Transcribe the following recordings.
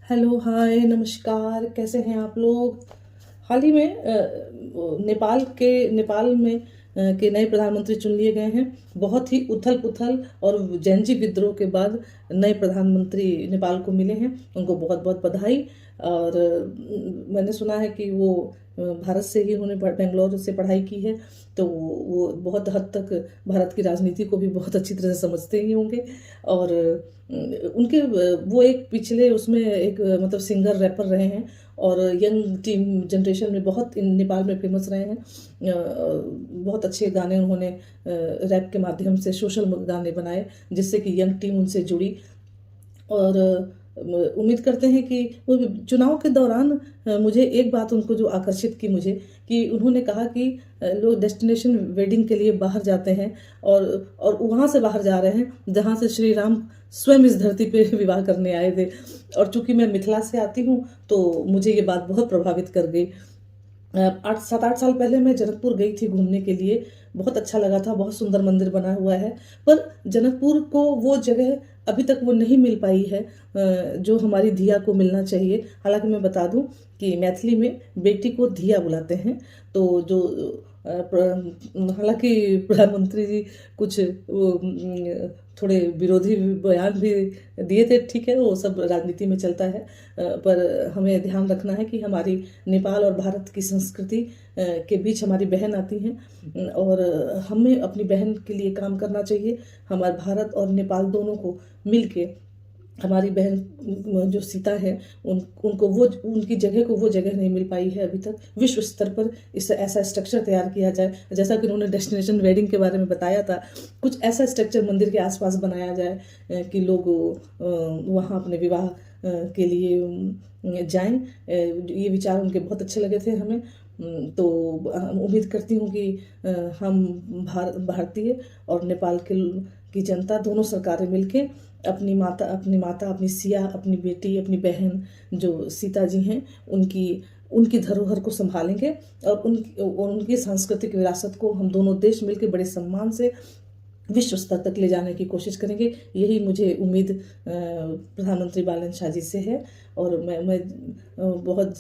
Hello, हाय, नमस्कार, कैसे हैं आप लोग। हाल ही में नेपाल में के नए प्रधानमंत्री चुन लिए गए हैं। बहुत ही उथल पुथल और जैनजी विद्रोह के बाद नए प्रधानमंत्री नेपाल को मिले हैं। उनको बहुत बहुत बधाई। और मैंने सुना है कि वो भारत से ही उन्होंने बेंगलोर से पढ़ाई की है, तो वो बहुत हद तक भारत की राजनीति को भी बहुत अच्छी तरह से समझते ही होंगे। और उनके वो एक पिछले उसमें एक मतलब सिंगर रैपर रहे हैं और यंग टीम जनरेशन में बहुत नेपाल में फेमस रहे हैं। बहुत अच्छे गाने उन्होंने रैप के माध्यम से सोशल गाने बनाए, जिससे कि यंग टीम उनसे जुड़ी। और उम्मीद करते हैं कि वो चुनाव के दौरान मुझे एक बात उनको जो आकर्षित की मुझे, कि उन्होंने कहा कि लोग डेस्टिनेशन वेडिंग के लिए बाहर जाते हैं और वहाँ से बाहर जा रहे हैं जहाँ से श्री राम स्वयं इस धरती पे विवाह करने आए थे। और चूंकि मैं मिथिला से आती हूँ, तो मुझे ये बात बहुत प्रभावित कर गई। 7-8 साल पहले मैं जनकपुर गई थी घूमने के लिए। बहुत अच्छा लगा था, बहुत सुंदर मंदिर बना हुआ है। पर जनकपुर को वो जगह अभी तक वो नहीं मिल पाई है जो हमारी धिया को मिलना चाहिए। हालांकि मैं बता दूं कि मैथिली में बेटी को धिया बुलाते हैं। तो जो हालांकि प्रधानमंत्री जी कुछ थोड़े विरोधी बयान भी दिए थे, ठीक है, वो सब राजनीति में चलता है। पर हमें ध्यान रखना है कि हमारी नेपाल और भारत की संस्कृति के बीच हमारी बहन आती हैं और हमें अपनी बहन के लिए काम करना चाहिए। हमारे भारत और नेपाल दोनों को मिलके हमारी बहन जो सीता है उनको वो उनकी जगह को वो जगह नहीं मिल पाई है अभी तक। विश्व स्तर पर इस ऐसा स्ट्रक्चर तैयार किया जाए, जैसा कि उन्होंने डेस्टिनेशन वेडिंग के बारे में बताया था। कुछ ऐसा स्ट्रक्चर मंदिर के आसपास बनाया जाए कि लोग वहाँ अपने विवाह के लिए जाएं। ये विचार उनके बहुत अच्छे लगे थे हमें। तो उम्मीद करती हूँ कि हम भारतीय और नेपाल की जनता दोनों सरकारें मिलके अपनी माता अपनी सिया, अपनी बेटी, अपनी बहन जो सीता जी हैं, उनकी उनकी धरोहर को संभालेंगे और उनकी सांस्कृतिक विरासत को हम दोनों देश मिलकर बड़े सम्मान से विश्व स्तर तक ले जाने की कोशिश करेंगे। यही मुझे उम्मीद प्रधानमंत्री बालन शाह जी से है। और मैं बहुत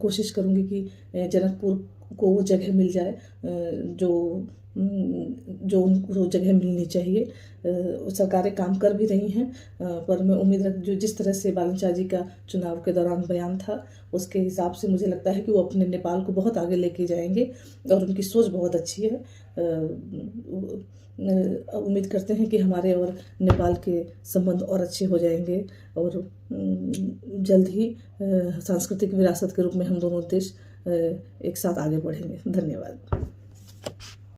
कोशिश करूंगी कि जनकपुर को वो जगह मिल जाए जो जो उनको जगह मिलनी चाहिए। सरकारें काम कर भी रही हैं, पर मैं उम्मीद रख जो जिस तरह से बालन शाह जी का चुनाव के दौरान बयान था, उसके हिसाब से मुझे लगता है कि वो अपने नेपाल को बहुत आगे लेके जाएंगे और उनकी सोच बहुत अच्छी है। उम्मीद करते हैं कि हमारे और नेपाल के संबंध और अच्छे हो जाएंगे और जल्द ही सांस्कृतिक विरासत के रूप में हम दोनों देश एक साथ आगे बढ़ेंगे। धन्यवाद।